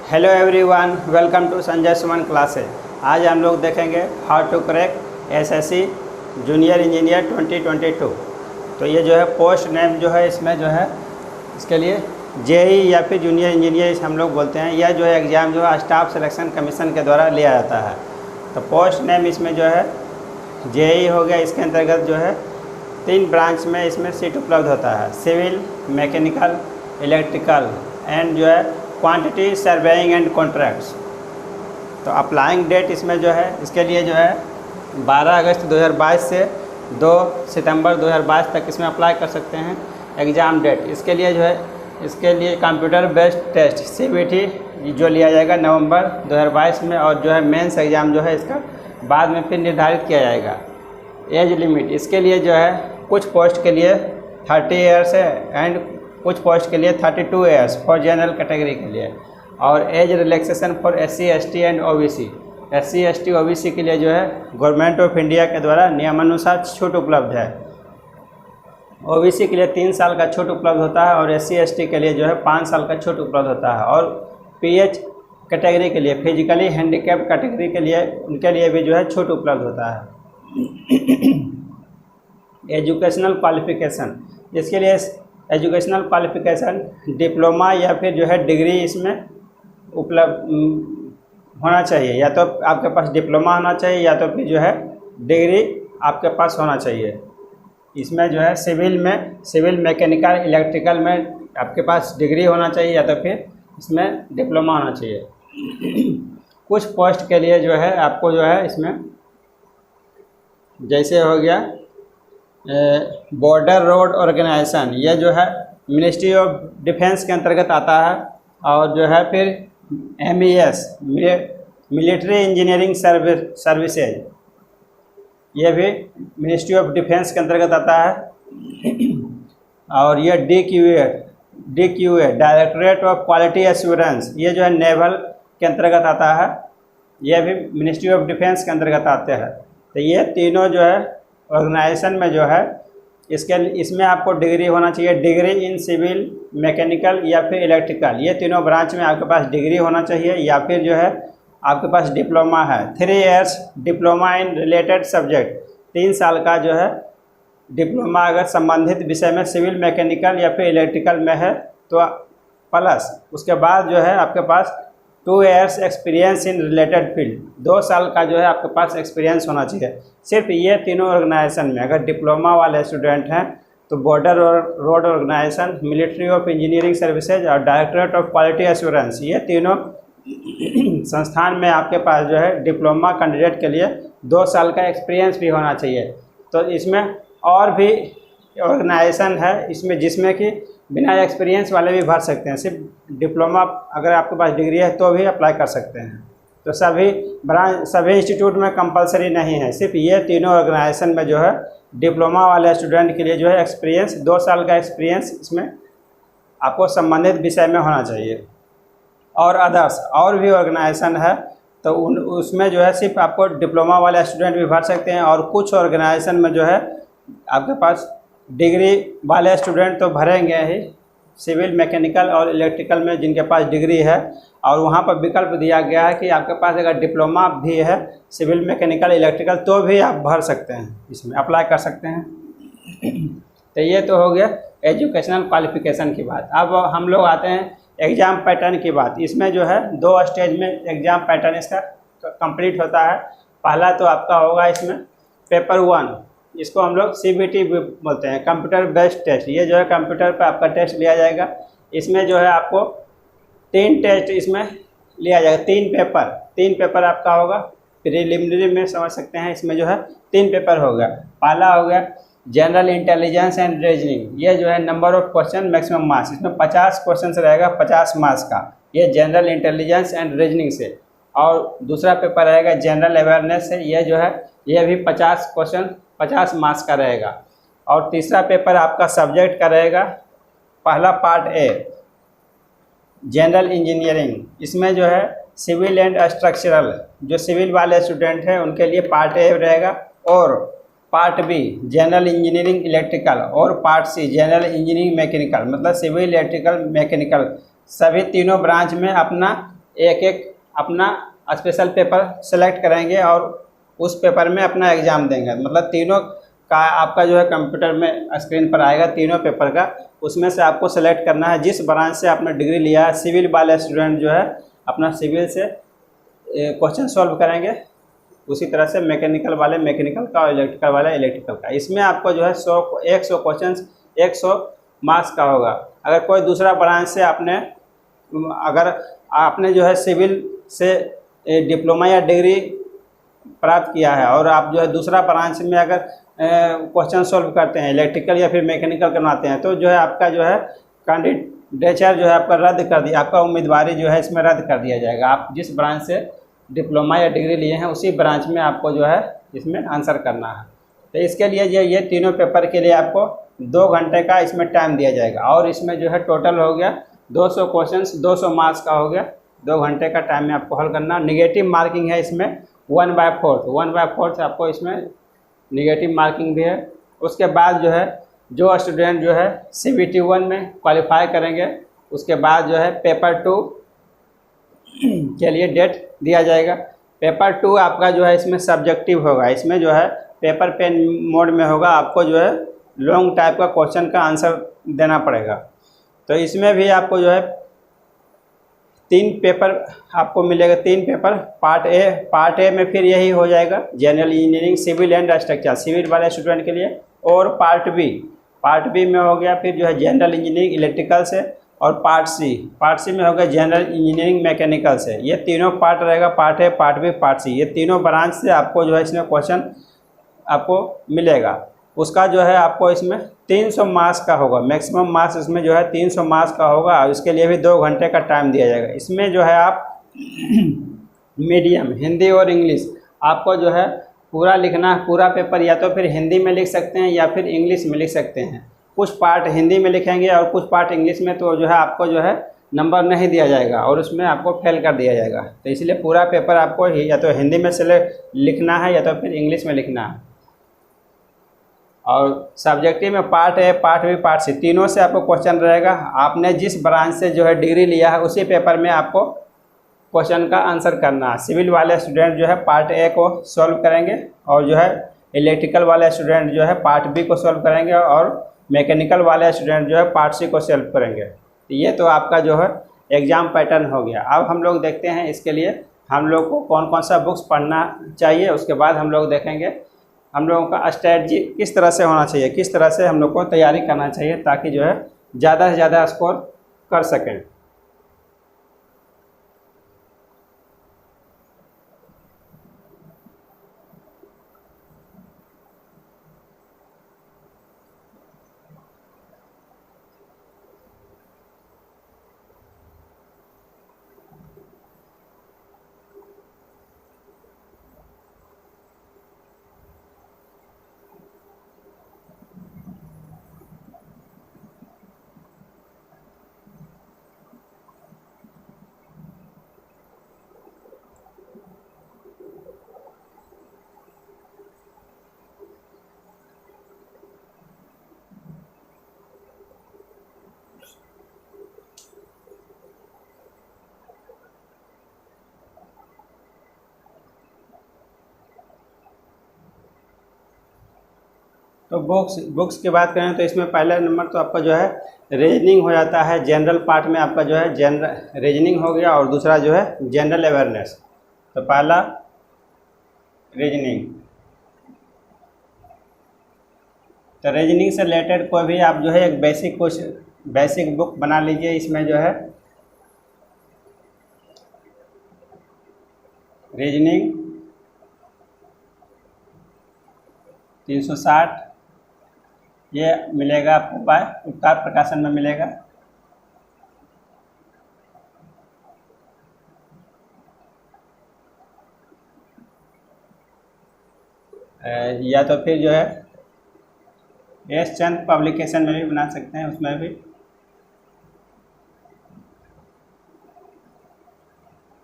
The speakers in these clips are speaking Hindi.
Hello everyone, welcome to Sanjay Suman classes. आज हम लोग देखेंगे how to crack SSC junior engineer 2022। तो ये जो है पोस्ट नेम जो है इसमें जो है इसके लिए जेई या फिर जूनियर इंजीनियर हम लोग बोलते हैं। यह जो है एग्ज़ाम जो है स्टाफ सिलेक्शन कमीशन के द्वारा लिया जाता है। तो पोस्ट नेम इसमें जो है जेई हो गया। इसके अंतर्गत जो है 3 ब्रांच में इसमें सीट उपलब्ध होता है, सिविल, मैकेनिकल, इलेक्ट्रिकल एंड जो है क्वांटिटी सर्वेइंग एंड कॉन्ट्रैक्ट्स। तो अप्लाइंग डेट इसमें जो है इसके लिए जो है 12 अगस्त 2022 से 2 सितंबर 2022 तक इसमें अप्लाई कर सकते हैं। एग्ज़ाम डेट इसके लिए जो है इसके लिए कंप्यूटर बेस्ड टेस्ट सीबीटी जो लिया जाएगा नवंबर 2022 में, और जो है मेंस एग्ज़ाम जो है इसका बाद में फिर निर्धारित किया जाएगा। एज लिमिट इसके लिए जो है कुछ पोस्ट के लिए 30 ईयर्स है एंड कुछ पोस्ट के लिए 32 ईयर्स फॉर जनरल कैटेगरी के लिए, और age relaxation for SC ST and OBC। SC ST OBC के लिए जो है गवर्नमेंट ऑफ इंडिया के द्वारा नियमानुसार छूट उपलब्ध है। OBC के लिए 3 साल का छूट उपलब्ध होता है और SC ST के लिए जो है 5 साल का छूट उपलब्ध होता है। और PH कैटेगरी के लिए फिजिकली हैंडीकैप कैटेगरी के लिए उनके लिए भी जो है छूट उपलब्ध होता है। एजुकेशनल क्वालिफिकेशन इसके लिए एजुकेशनल क्वालिफिकेशन डिप्लोमा या फिर जो है डिग्री इसमें उपलब्ध होना चाहिए। या तो आपके पास डिप्लोमा होना चाहिए या तो फिर जो है डिग्री आपके पास होना चाहिए। इसमें जो है सिविल मैकेनिकल इलेक्ट्रिकल में आपके पास डिग्री होना चाहिए या तो फिर इसमें डिप्लोमा होना चाहिए। कुछ पोस्ट के लिए जो है आपको जो है इसमें जैसे हो गया बॉर्डर रोड ऑर्गेनाइजेशन, ये जो है मिनिस्ट्री ऑफ डिफेंस के अंतर्गत आता है। और जो है फिर MES मिलिट्री इंजीनियरिंग सर्विसेज, ये भी मिनिस्ट्री ऑफ डिफेंस के अंतर्गत आता है। और ये DQA directorate of quality assurance, ये जो है नेवल के अंतर्गत आता है। यह भी मिनिस्ट्री ऑफ डिफेंस के अंतर्गत आते हैं। तो ये तीनों जो है ऑर्गेनाइजेशन में जो है इसमें आपको डिग्री होना चाहिए। डिग्री इन सिविल, मैकेनिकल या फिर इलेक्ट्रिकल, ये तीनों ब्रांच में आपके पास डिग्री होना चाहिए। या फिर जो है आपके पास डिप्लोमा है, 3 years diploma in related subject, 3 साल का जो है डिप्लोमा अगर संबंधित विषय में सिविल, मैकेनिकल या फिर इलेक्ट्रिकल में है तो प्लस उसके बाद जो है आपके पास 2 years experience in related field, 2 साल का जो है आपके पास एक्सपीरियंस होना चाहिए। सिर्फ ये तीनों ऑर्गेनाइजेशन में अगर डिप्लोमा वाले स्टूडेंट हैं तो border road organisation, military of engineering services और डायरेक्टरेट ऑफ क्वालिटी एश्योरेंस, ये तीनों संस्थान में आपके पास जो है डिप्लोमा कैंडिडेट के लिए 2 साल का एक्सपीरियंस भी होना चाहिए। तो इसमें और भी ऑर्गेनाइजेशन है इसमें जिसमें कि बिना एक्सपीरियंस वाले भी भर सकते हैं। सिर्फ डिप्लोमा अगर आपके पास डिग्री है तो भी अप्लाई कर सकते हैं। तो सभी इंस्टीट्यूट में कंपलसरी नहीं है, सिर्फ ये तीनों ऑर्गेनाइजेशन में जो है डिप्लोमा वाले स्टूडेंट के लिए जो है एक्सपीरियंस 2 साल का एक्सपीरियंस इसमें आपको संबंधित विषय में होना चाहिए। और अदर्स और भी ऑर्गेनाइजेशन है तो उसमें जो है सिर्फ आपको डिप्लोमा वाले स्टूडेंट भी भर सकते हैं। और कुछ ऑर्गेनाइजेशन में जो है आपके पास डिग्री वाले स्टूडेंट तो भरेंगे ही, सिविल, मैकेनिकल और इलेक्ट्रिकल में जिनके पास डिग्री है। और वहाँ पर विकल्प दिया गया है कि आपके पास अगर डिप्लोमा भी है सिविल, मैकेनिकल, इलेक्ट्रिकल तो भी आप भर सकते हैं, इसमें अप्लाई कर सकते हैं। तो ये तो हो गया एजुकेशनल क्वालिफिकेशन की बात। अब हम लोग आते हैं एग्ज़ाम पैटर्न की बात। इसमें जो है 2 स्टेज में एग्ज़ाम पैटर्न इसका कंप्लीट होता है। पहला तो आपका होगा इसमें पेपर 1, इसको हम लोग CBT बोलते हैं, कंप्यूटर बेस्ड टेस्ट। ये जो है कंप्यूटर पर आपका टेस्ट लिया जाएगा। इसमें जो है आपको 3 टेस्ट इसमें लिया जाएगा, 3 पेपर आपका होगा। प्रीलिमिनरी में समझ सकते हैं, इसमें जो है 3 पेपर होगा। पहला हो गया जनरल इंटेलिजेंस एंड रीजनिंग, ये जो है number of question maximum marks, इसमें 50 क्वेश्चन रहेगा, 50 मार्क्स का, ये जनरल इंटेलिजेंस एंड रीजनिंग से। और दूसरा पेपर रहेगा जनरल अवेयरनेस से, ये जो है ये भी 50 क्वेश्चन 50 मार्क्स का रहेगा। और तीसरा पेपर आपका सब्जेक्ट का रहेगा, पहला पार्ट A जनरल इंजीनियरिंग, इसमें जो है सिविल एंड स्ट्रक्चरल, जो सिविल वाले स्टूडेंट हैं उनके लिए पार्ट A रहेगा। और part B general engineering electrical, और part C general engineering mechanical, मतलब सिविल, इलेक्ट्रिकल, मैकेनिकल, सभी तीनों ब्रांच में अपना एक एक अपना स्पेशल पेपर सेलेक्ट करेंगे और उस पेपर में अपना एग्ज़ाम देंगे। मतलब तीनों का आपका जो है कंप्यूटर में स्क्रीन पर आएगा तीनों पेपर का, उसमें से आपको सेलेक्ट करना है जिस ब्रांच से आपने डिग्री लिया है। सिविल वाले स्टूडेंट जो है अपना सिविल से क्वेश्चन सॉल्व करेंगे, उसी तरह से मैकेनिकल वाले मैकेनिकल का और इलेक्ट्रिकल वाले इलेक्ट्रिकल का। इसमें आपको जो है 100 क्वेश्चन 100 मार्क्स का होगा। अगर कोई दूसरा ब्रांच से अगर आपने जो है सिविल से डिप्लोमा या डिग्री प्राप्त किया है और आप जो है दूसरा ब्रांच में अगर क्वेश्चन सॉल्व करते हैं, इलेक्ट्रिकल या फिर मैकेनिकल करवाते हैं, तो जो है आपका जो है कैंडिडेचर जो है आपका रद्द कर दिया, आपका उम्मीदवारी जो है इसमें रद्द कर दिया जाएगा। आप जिस ब्रांच से डिप्लोमा या डिग्री लिए हैं उसी ब्रांच में आपको जो है इसमें आंसर करना है। तो इसके लिए जो ये तीनों पेपर के लिए आपको 2 घंटे का इसमें टाइम दिया जाएगा और इसमें जो है टोटल हो गया 200 क्वेश्चंस 200 मार्क्स का हो गया। 2 घंटे का टाइम में आपको हल करना। निगेटिव मार्किंग है इसमें 1/4 आपको इसमें निगेटिव मार्किंग भी है। उसके बाद जो है जो स्टूडेंट जो है CBT 1 में क्वालिफाई करेंगे उसके बाद जो है पेपर 2 के लिए डेट दिया जाएगा। पेपर 2 आपका जो है इसमें सब्जेक्टिव होगा। इसमें जो है पेपर पेन मोड में होगा, आपको जो है लॉन्ग टाइप का क्वेश्चन का आंसर देना पड़ेगा। तो इसमें भी आपको जो है 3 पेपर आपको मिलेगा, 3 पेपर। पार्ट ए में फिर यही हो जाएगा general engineering civil and structure civil वाले स्टूडेंट के लिए, और पार्ट बी में हो गया फिर जो है जनरल इंजीनियरिंग इलेक्ट्रिकल से, और पार्ट सी में होगा जनरल इंजीनियरिंग मैकेनिकल से। ये तीनों पार्ट रहेगा, part A, part B, part C. ये तीनों ब्रांच से आपको जो है इसमें क्वेश्चन आपको मिलेगा। उसका जो है आपको इसमें 300 मार्क्स का होगा, मैक्सिमम मार्क्स इसमें जो है 300 मार्क्स का होगा और इसके लिए भी 2 घंटे का टाइम दिया जाएगा। इसमें जो है आप मीडियम हिंदी और इंग्लिश आपको जो है पूरा लिखना है। पूरा पेपर या तो फिर हिंदी में लिख सकते हैं या फिर इंग्लिश में लिख सकते हैं। कुछ पार्ट हिंदी में लिखेंगे और कुछ पार्ट इंग्लिश में, तो जो है आपको जो है नंबर नहीं दिया जाएगा और उसमें आपको फेल कर दिया जाएगा। तो इसलिए पूरा पेपर आपको या तो हिंदी में से लिखना है या तो फिर इंग्लिश में लिखना है। और सब्जेक्टिव में part A, part B, part C तीनों से आपको क्वेश्चन रहेगा। आपने जिस ब्रांच से जो है डिग्री लिया है उसी पेपर में आपको क्वेश्चन का आंसर करना है। सिविल वाले स्टूडेंट जो है पार्ट ए को सॉल्व करेंगे और जो है इलेक्ट्रिकल वाले स्टूडेंट जो है पार्ट बी को सॉल्व करेंगे और मैकेनिकल वाले स्टूडेंट जो है पार्ट सी को सॉल्व करेंगे। ये तो आपका जो है एग्ज़ाम पैटर्न हो गया। अब हम लोग देखते हैं इसके लिए हम लोग को कौन कौन सा बुक्स पढ़ना चाहिए। उसके बाद हम लोग देखेंगे हम लोगों का स्ट्रेटजी किस तरह से होना चाहिए, किस तरह से हम लोग को तैयारी करना चाहिए ताकि जो है ज़्यादा से ज़्यादा स्कोर कर सकें। तो बुक्स की बात करें तो इसमें पहला नंबर तो आपका जो है रीजनिंग हो जाता है। जनरल पार्ट में आपका जो है जनरल रीजनिंग हो गया और दूसरा जो है जनरल अवेयरनेस। तो पहला रीजनिंग, तो रीजनिंग से रिलेटेड कोई भी आप जो है एक बेसिक बुक बना लीजिए। इसमें जो है रीजनिंग 360 ये मिलेगा आपको उपकार प्रकाशन में मिलेगा। या तो फिर जो है एस चंद पब्लिकेशन में भी बना सकते हैं, उसमें भी।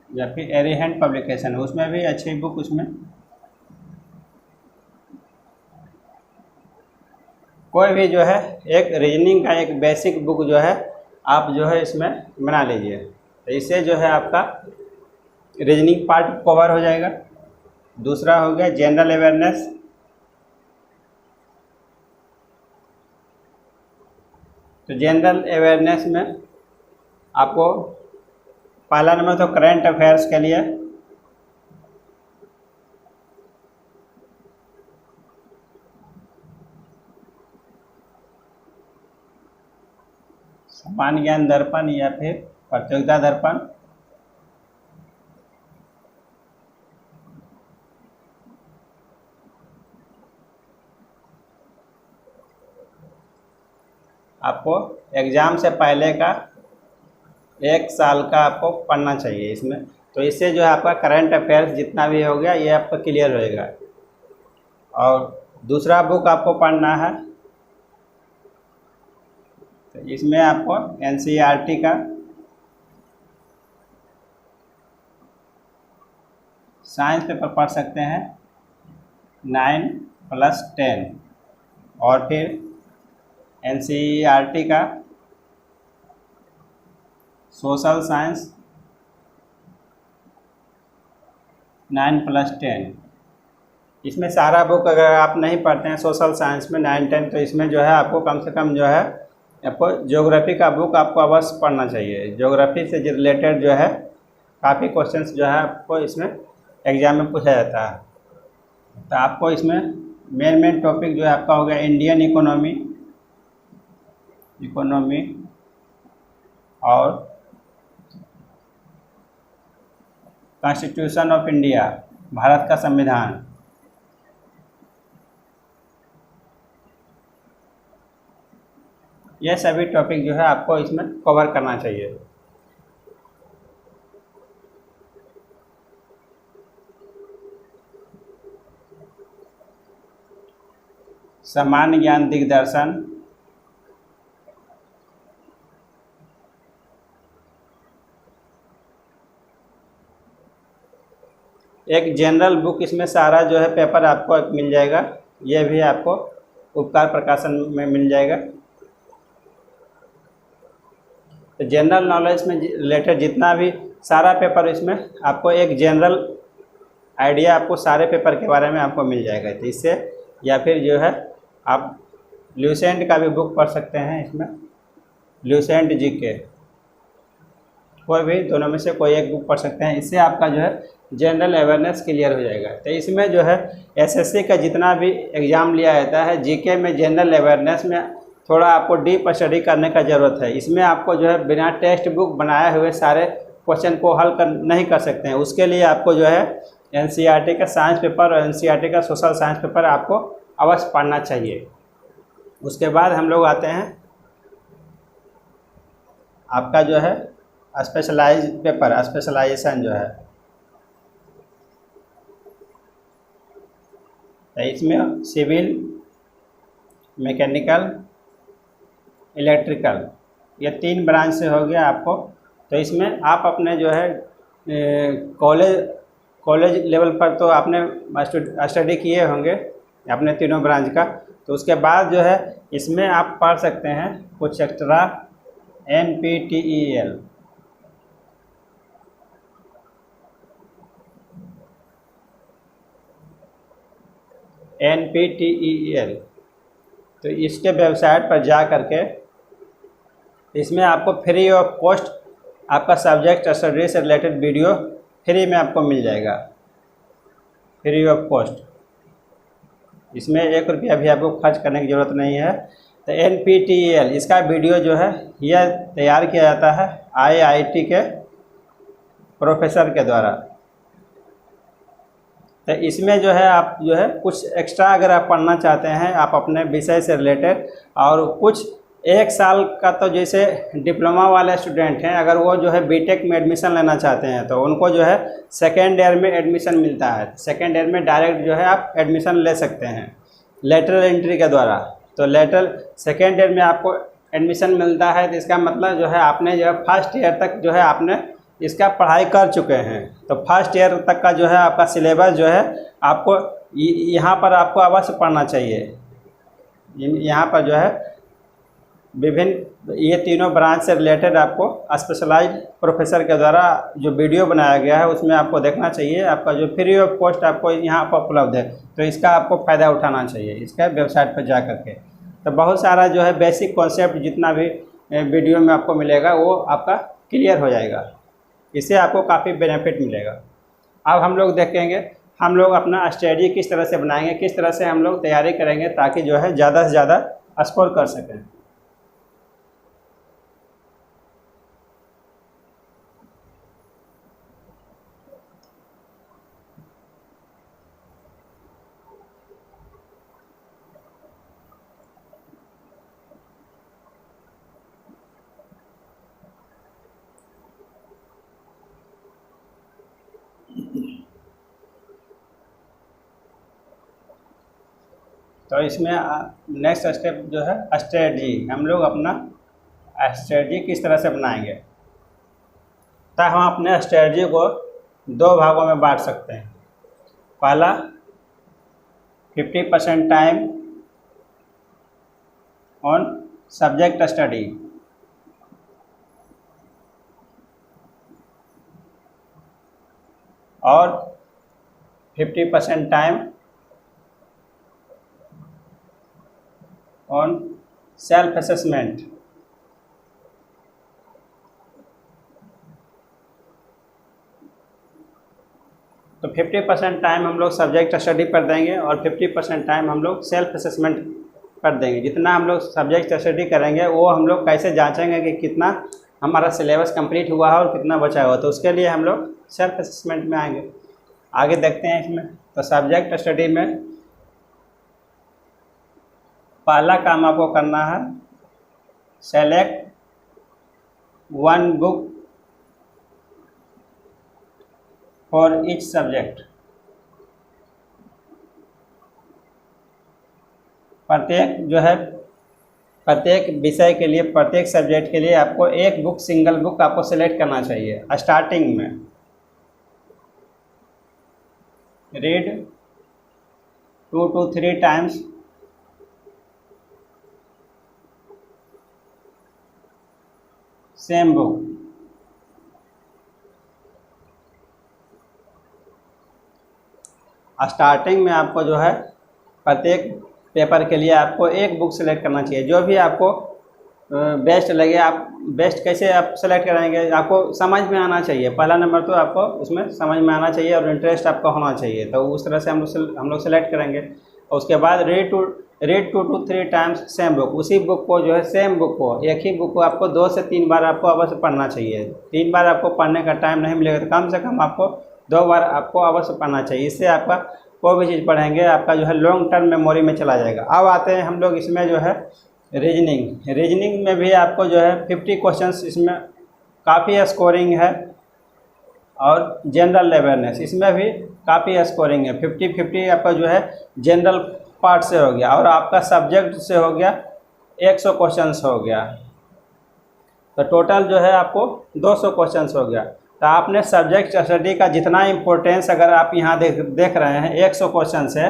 या फिर एरिहैंड पब्लिकेशन उसमें भी अच्छी बुक उसमें। कोई भी जो है एक रीजनिंग का एक बेसिक बुक जो है आप जो है इसमें बना लीजिए। तो इससे जो है आपका रीजनिंग पार्ट कवर हो जाएगा। दूसरा हो गया जनरल अवेयरनेस। तो जनरल अवेयरनेस में आपको पहला नंबर तो करंट अफेयर्स के लिए, सामान्य ज्ञान दर्पण या फिर प्रतियोगिता दर्पण। आपको एग्ज़ाम से पहले का 1 साल का आपको पढ़ना चाहिए इसमें। तो इससे जो है आपका करंट अफेयर्स जितना भी हो गया ये आपका क्लियर रहेगा। और दूसरा बुक आपको पढ़ना है, तो इसमें आपको NCERT का साइंस पेपर पढ़ सकते हैं 9+10, और फिर NCERT का सोशल साइंस 9+10। इसमें सारा बुक अगर आप नहीं पढ़ते हैं सोशल साइंस में 9-10, तो इसमें जो है आपको कम से कम जो है आपको ज्योग्राफी का बुक आपको अवश्य पढ़ना चाहिए। ज्योग्राफी से रिलेटेड जो है काफ़ी क्वेश्चंस जो है आपको इसमें एग्ज़ाम में पूछा जाता है। तो आपको इसमें मेन टॉपिक जो है आपका हो गया इंडियन इकोनॉमी और कॉन्स्टिट्यूशन ऑफ इंडिया, भारत का संविधान। यह सभी टॉपिक जो है आपको इसमें कवर करना चाहिए। सामान्य ज्ञान दिग्दर्शन, एक जनरल बुक, इसमें सारा जो है पेपर आपको मिल जाएगा। यह भी आपको उपकार प्रकाशन में मिल जाएगा। तो जनरल नॉलेज में रिलेटेड जितना भी सारा पेपर इसमें आपको एक जनरल आइडिया आपको सारे पेपर के बारे में आपको मिल जाएगा। तो इससे या फिर जो है आप ल्यूसेंट का भी बुक पढ़ सकते हैं। इसमें ल्यूसेंट जीके, कोई भी दोनों में से कोई एक बुक पढ़ सकते हैं। इससे आपका जो है जनरल अवेयरनेस क्लियर हो जाएगा। तो इसमें जो है एसएससी का जितना भी एग्ज़ाम लिया जाता है जीके में, जनरल अवेयरनेस में थोड़ा आपको डीप स्टडी करने का ज़रूरत है। इसमें आपको जो है बिना टेक्स्ट बुक बनाए हुए सारे क्वेश्चन को हल नहीं कर सकते हैं। उसके लिए आपको जो है NCERT का साइंस पेपर और NCERT का सोशल साइंस पेपर आपको अवश्य पढ़ना चाहिए। उसके बाद हम लोग आते हैं आपका जो है स्पेशलाइज पेपर, स्पेशलाइजेशन जो है। तो इसमें सिविल, मैकेनिकल, इलेक्ट्रिकल, ये 3 ब्रांच से हो गया आपको। तो इसमें आप अपने जो है कॉलेज लेवल पर तो आपने स्टडी किए होंगे अपने तीनों ब्रांच का। तो उसके बाद जो है इसमें आप पढ़ सकते हैं कुछ एक्स्ट्रा NPTEL। NPTEL, तो इसके वेबसाइट पर जा करके इसमें आपको फ्री ऑफ कॉस्ट आपका सब्जेक्ट स्टडी से रिलेटेड वीडियो फ्री में आपको मिल जाएगा, फ्री ऑफ कॉस्ट। इसमें 1 रुपया भी आपको खर्च करने की ज़रूरत नहीं है। तो NPTEL इसका वीडियो जो है यह तैयार किया जाता है IIT के प्रोफेसर के द्वारा। तो इसमें जो है आप जो है कुछ एक्स्ट्रा अगर आप पढ़ना चाहते हैं आप अपने विषय से रिलेटेड, और कुछ 1 साल का तो जैसे डिप्लोमा वाले स्टूडेंट हैं अगर वो जो है बीटेक में एडमिशन लेना चाहते हैं तो उनको जो है सेकेंड ईयर में एडमिशन मिलता है। सेकेंड ईयर में डायरेक्ट जो है आप एडमिशन ले सकते हैं लेटरल एंट्री के द्वारा। तो लेटरल सेकेंड ईयर में आपको एडमिशन मिलता है। तो इसका मतलब जो है आपने जो है फर्स्ट ईयर तक जो है आपने इसका पढ़ाई कर चुके हैं। तो फर्स्ट ईयर तक का जो है आपका सिलेबस जो है आपको यहाँ पर आपको अवश्य पढ़ना चाहिए। यहाँ पर जो है विभिन्न ये तीनों ब्रांच से रिलेटेड आपको स्पेशलाइज्ड प्रोफेसर के द्वारा जो वीडियो बनाया गया है उसमें आपको देखना चाहिए। आपका जो फ्री ऑफ कॉस्ट आपको यहाँ पर उपलब्ध है, तो इसका आपको फ़ायदा उठाना चाहिए इसका वेबसाइट पर जा करके। तो बहुत सारा जो है बेसिक कॉन्सेप्ट जितना भी वीडियो में आपको मिलेगा वो आपका क्लियर हो जाएगा, इससे आपको काफ़ी बेनिफिट मिलेगा। अब हम लोग देखेंगे हम लोग अपना स्ट्रेटजी किस तरह से बनाएंगे, किस तरह से हम लोग तैयारी करेंगे ताकि जो है ज़्यादा से ज़्यादा स्कोर कर सकें। तो इसमें नेक्स्ट स्टेप जो है स्ट्रेटजी, हम लोग अपना स्ट्रेटजी किस तरह से बनाएंगे। तो हम अपने स्ट्रेटजी को दो भागों में बांट सकते हैं। पहला 50% टाइम ऑन सब्जेक्ट स्टडी और 50% टाइम ऑन सेल्फ असेसमेंट। तो 50% टाइम हम लोग सब्जेक्ट स्टडी पर देंगे और 50% टाइम हम लोग सेल्फ असेसमेंट पर देंगे। जितना हम लोग सब्जेक्ट स्टडी करेंगे वो हम लोग कैसे जांचेंगे कि कितना हमारा सिलेबस कंप्लीट हुआ है और कितना बचा हुआ, तो उसके लिए हम लोग सेल्फ असेसमेंट में आएंगे। आगे देखते हैं इसमें। तो सब्जेक्ट स्टडी में पहला काम आपको करना है select one book for each subject. प्रत्येक विषय के लिए, प्रत्येक सब्जेक्ट के लिए आपको एक बुक, सिंगल बुक आपको सेलेक्ट करना चाहिए। स्टार्टिंग में read 2 to 3 times same book. Starting में आपको जो है प्रत्येक पेपर के लिए आपको एक बुक सेलेक्ट करना चाहिए, जो भी आपको बेस्ट लगे। आप बेस्ट कैसे आप सेलेक्ट कराएंगे, आपको समझ में आना चाहिए। पहला नंबर तो आपको उसमें समझ में आना चाहिए और इंटरेस्ट आपका होना चाहिए, तो उस तरह से हम लोग सेलेक्ट करेंगे। और उसके बाद read 2 to 3 times same book. उसी बुक को जो है सेम बुक को, एक ही बुक को आपको 2 से 3 बार आपको अवश्य पढ़ना चाहिए। 3 बार आपको पढ़ने का टाइम नहीं मिलेगा तो कम से कम आपको 2 बार आपको अवश्य पढ़ना चाहिए। इससे आपका कोई भी चीज़ पढ़ेंगे आपका जो है लॉन्ग टर्म मेमोरी में चला जाएगा। अब आते हैं हम लोग इसमें जो है रीजनिंग में भी आपको जो है 50 क्वेश्चंस इसमें काफ़ी स्कोरिंग है। और जनरल अवेयरनेस इसमें भी काफ़ी स्कोरिंग है। 50-50 आपका जो है जनरल पार्ट से हो गया और आपका सब्जेक्ट से हो गया 100 क्वेश्चंस हो गया। तो टोटल जो है आपको 200 क्वेश्चंस हो गया। तो आपने सब्जेक्ट स्टडी का जितना इम्पोर्टेंस अगर आप यहाँ देख रहे हैं 100 क्वेश्चंस है,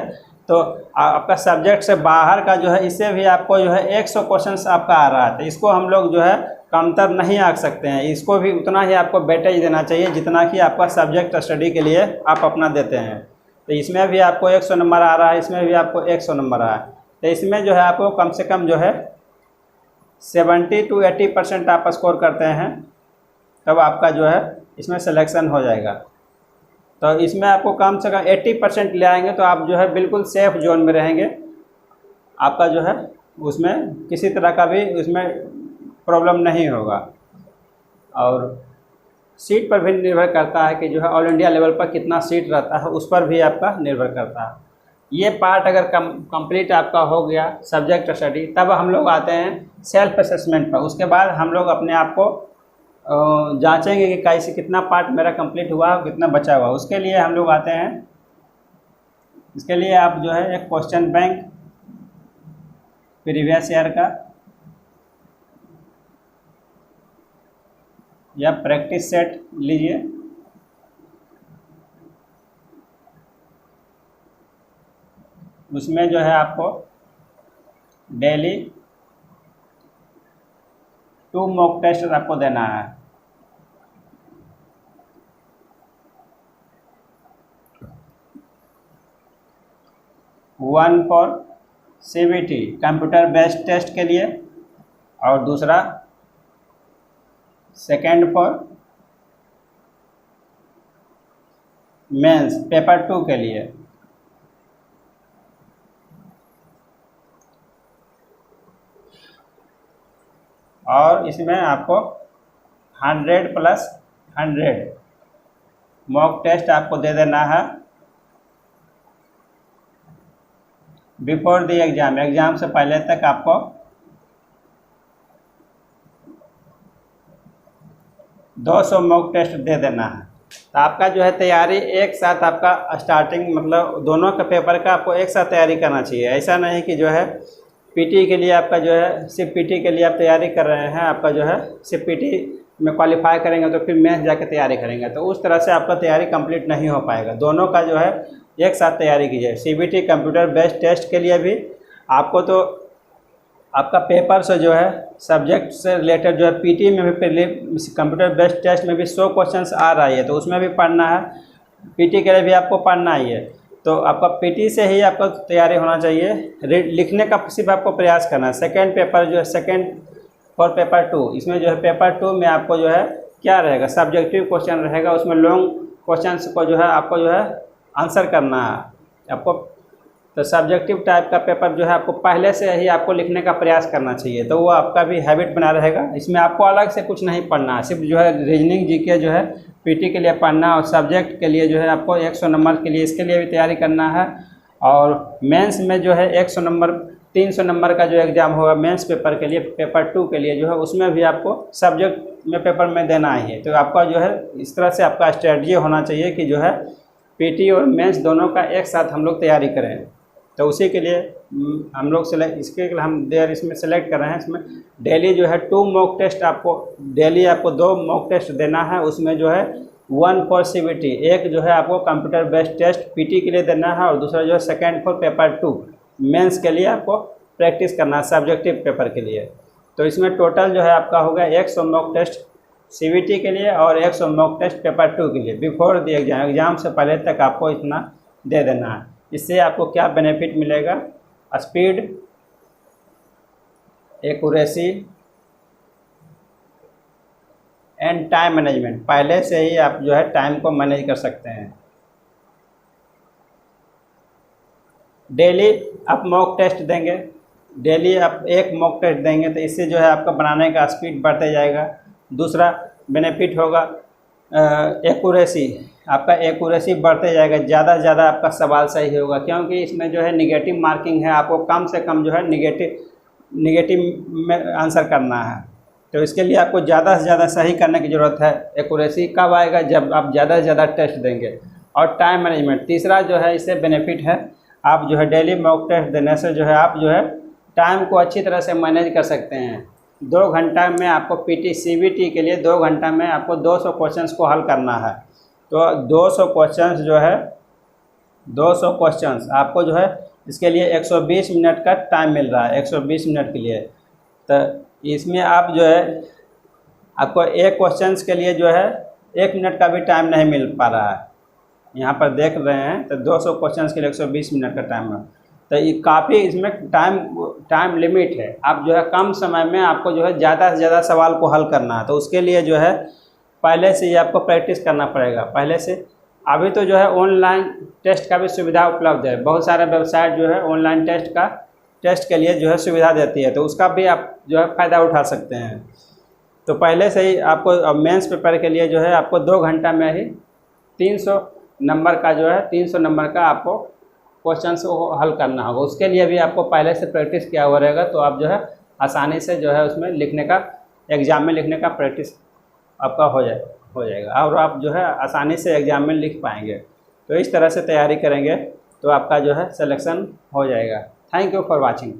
तो आपका सब्जेक्ट से बाहर का जो है इससे भी आपको जो है 100 क्वेश्चंस आपका आ रहा है। तो इसको हम लोग जो है कमतर नहीं आंक सकते हैं, इसको भी उतना ही आपको वेटेज देना चाहिए जितना कि आपका सब्जेक्ट स्टडी के लिए आप अपना देते हैं। तो इसमें भी आपको 100 नंबर आ रहा है, इसमें भी आपको 100 नंबर आ रहा है। तो इसमें जो है आपको कम से कम जो है 70 to 80% आप स्कोर करते हैं, तब आपका जो है इसमें सिलेक्शन हो जाएगा। तो इसमें आपको कम से कम 80% ले आएंगे तो आप जो है बिल्कुल सेफ जोन में रहेंगे। आपका जो है उसमें किसी तरह का भी उसमें प्रॉब्लम नहीं होगा। और सीट पर भी निर्भर करता है कि जो है ऑल इंडिया लेवल पर कितना सीट रहता है, उस पर भी आपका निर्भर करता है। ये पार्ट अगर कंप्लीट आपका हो गया सब्जेक्ट स्टडी, तब हम लोग आते हैं सेल्फ असेसमेंट पर। उसके बाद हम लोग अपने आप को जांचेंगे कि कैसे कितना पार्ट मेरा कंप्लीट हुआ और कितना बचा हुआ। उसके लिए हम लोग आते हैं, इसके लिए आप जो है एक क्वेश्चन बैंक प्रीवियस ईयर का या प्रैक्टिस सेट लीजिए। उसमें जो है आपको डेली 2 मॉक टेस्ट आपको देना है। One for CBT computer based test के लिए और दूसरा सेकेंड फॉर मेंस पेपर 2 के लिए। और इसमें आपको 100+100 मॉक टेस्ट आपको दे देना है बिफोर द एग्ज़ाम, एग्ज़ाम से पहले तक आपको 200 मॉक टेस्ट दे देना है। तो आपका जो है तैयारी एक साथ आपका स्टार्टिंग मतलब दोनों के पेपर का आपको एक साथ तैयारी करना चाहिए। ऐसा नहीं कि जो है पीटी के लिए आपका जो है सिर्फ पीटी के लिए आप तैयारी कर रहे हैं, आपका जो है सिर्फ पीटी में क्वालिफाई करेंगे तो फिर मेंस जाके तैयारी करेंगे तो उस तरह से आपका तैयारी कंप्लीट नहीं हो पाएगा। दोनों का जो है एक साथ तैयारी कीजिए। CBT कंप्यूटर बेस्ड टेस्ट के लिए भी आपको तो आपका पेपर से जो है सब्जेक्ट से रिलेटेड जो है पीटी में भी कंप्यूटर बेस्ड टेस्ट में भी 100 क्वेश्चंस आ रहा है तो उसमें भी पढ़ना है। पीटी के लिए भी आपको पढ़ना ही है तो आपका पीटी से ही आपका तैयारी होना चाहिए। लिखने का सिर्फ आपको प्रयास करना है। सेकेंड पेपर जो है सेकेंड फॉर पेपर 2, इसमें जो है पेपर 2 में आपको जो है क्या रहेगा, सब्जेक्टिव क्वेश्चन रहेगा। उसमें लॉन्ग क्वेश्चन को जो है आपको जो है आंसर करना है आपको। तो सब्जेक्टिव टाइप का पेपर जो है आपको पहले से ही आपको लिखने का प्रयास करना चाहिए तो वो आपका भी हैबिट बना रहेगा। इसमें आपको अलग से कुछ नहीं पढ़ना है, सिर्फ जो है रीजनिंग जीके जो है पीटी के लिए पढ़ना और सब्जेक्ट के लिए जो है आपको 100 नंबर के लिए इसके लिए भी तैयारी करना है। और मेंस में जो है 100 नंबर 300 नंबर का जो एग्ज़ाम होगा मेंस पेपर के लिए, पेपर 2 के लिए जो है उसमें भी आपको सब्जेक्ट में पेपर में देना ही है। तो आपका जो है इस तरह से आपका स्ट्रेटजी होना चाहिए कि जो है पीटी और मेंस दोनों का एक साथ हम लोग तैयारी करें। तो उसी के लिए हम लोग इसके लिए हम इसमें सेलेक्ट कर रहे हैं। इसमें डेली जो है 2 मॉक टेस्ट आपको डेली आपको 2 मॉक टेस्ट देना है। उसमें जो है 1 फॉर CBT, एक जो है आपको कंप्यूटर बेस्ड टेस्ट पीटी के लिए देना है और दूसरा जो है सेकेंड फॉर पेपर 2 मेंस के लिए आपको प्रैक्टिस करना है सब्जेक्टिव पेपर के लिए। तो इसमें टोटल जो है आपका होगा 100 मॉक टेस्ट CBT के लिए और 100 मॉक टेस्ट पेपर 2 के लिए बिफोर द एग्ज़ाम, एग्ज़ाम से पहले तक आपको इतना दे देना है। इससे आपको क्या बेनिफिट मिलेगा, speed, accuracy and time management. पहले से ही आप जो है टाइम को मैनेज कर सकते हैं। डेली आप मॉक टेस्ट देंगे, डेली आप एक मॉक टेस्ट देंगे तो इससे जो है आपका बनाने का स्पीड बढ़ते जाएगा। दूसरा बेनिफिट होगा एक्यूरेसी, आपका एक्यूरेसी बढ़ते जाएगा, ज़्यादा से ज़्यादा आपका सवाल सही होगा क्योंकि इसमें जो है निगेटिव मार्किंग है। आपको कम से कम जो है निगेटिव में आंसर करना है तो इसके लिए आपको ज़्यादा से ज़्यादा सही करने की ज़रूरत है। एक्यूरेसी कब आएगा, जब आप ज़्यादा से ज़्यादा टेस्ट देंगे। और टाइम मैनेजमेंट तीसरा जो है इससे बेनिफिट है, आप जो है डेली मॉक टेस्ट देने से जो है आप जो है टाइम को अच्छी तरह से मैनेज कर सकते हैं। 2 घंटा में आपको पीटी CBT के लिए 2 घंटा में आपको 200 क्वेश्चंस को हल करना है। तो 200 क्वेश्चंस जो है 200 क्वेश्चंस आपको जो है इसके लिए 120 मिनट का टाइम मिल रहा है, 120 मिनट के लिए। तो इसमें आप जो है आपको एक क्वेश्चंस के लिए जो है 1 मिनट का भी टाइम नहीं मिल पा रहा है। यहाँ पर देख रहे हैं तो 200 क्वेश्चंस के लिए 120 मिनट का टाइम है। तो ये काफ़ी इसमें टाइम लिमिट है। आप जो है कम समय में आपको जो है ज़्यादा से ज़्यादा सवाल को हल करना है तो उसके लिए जो है पहले से ही आपको प्रैक्टिस करना पड़ेगा पहले से। अभी तो जो है ऑनलाइन टेस्ट का भी सुविधा उपलब्ध है, बहुत सारे वेबसाइट जो है ऑनलाइन टेस्ट के लिए जो है सुविधा देती है तो उसका भी आप जो है फ़ायदा उठा सकते हैं। तो पहले से ही आपको मेंस पेपर के लिए जो है आपको 2 घंटा में ही 300 नंबर का जो है 300 नंबर का आपको क्वेश्चंस को हल करना होगा। उसके लिए भी आपको पहले से प्रैक्टिस किया हुआ रहेगा तो आप जो है आसानी से जो है उसमें लिखने का एग्ज़ाम में लिखने का प्रैक्टिस आपका हो जाएगा और आप जो है आसानी से एग्ज़ाम में लिख पाएंगे। तो इस तरह से तैयारी करेंगे तो आपका जो है सिलेक्शन हो जाएगा। Thank you for watching.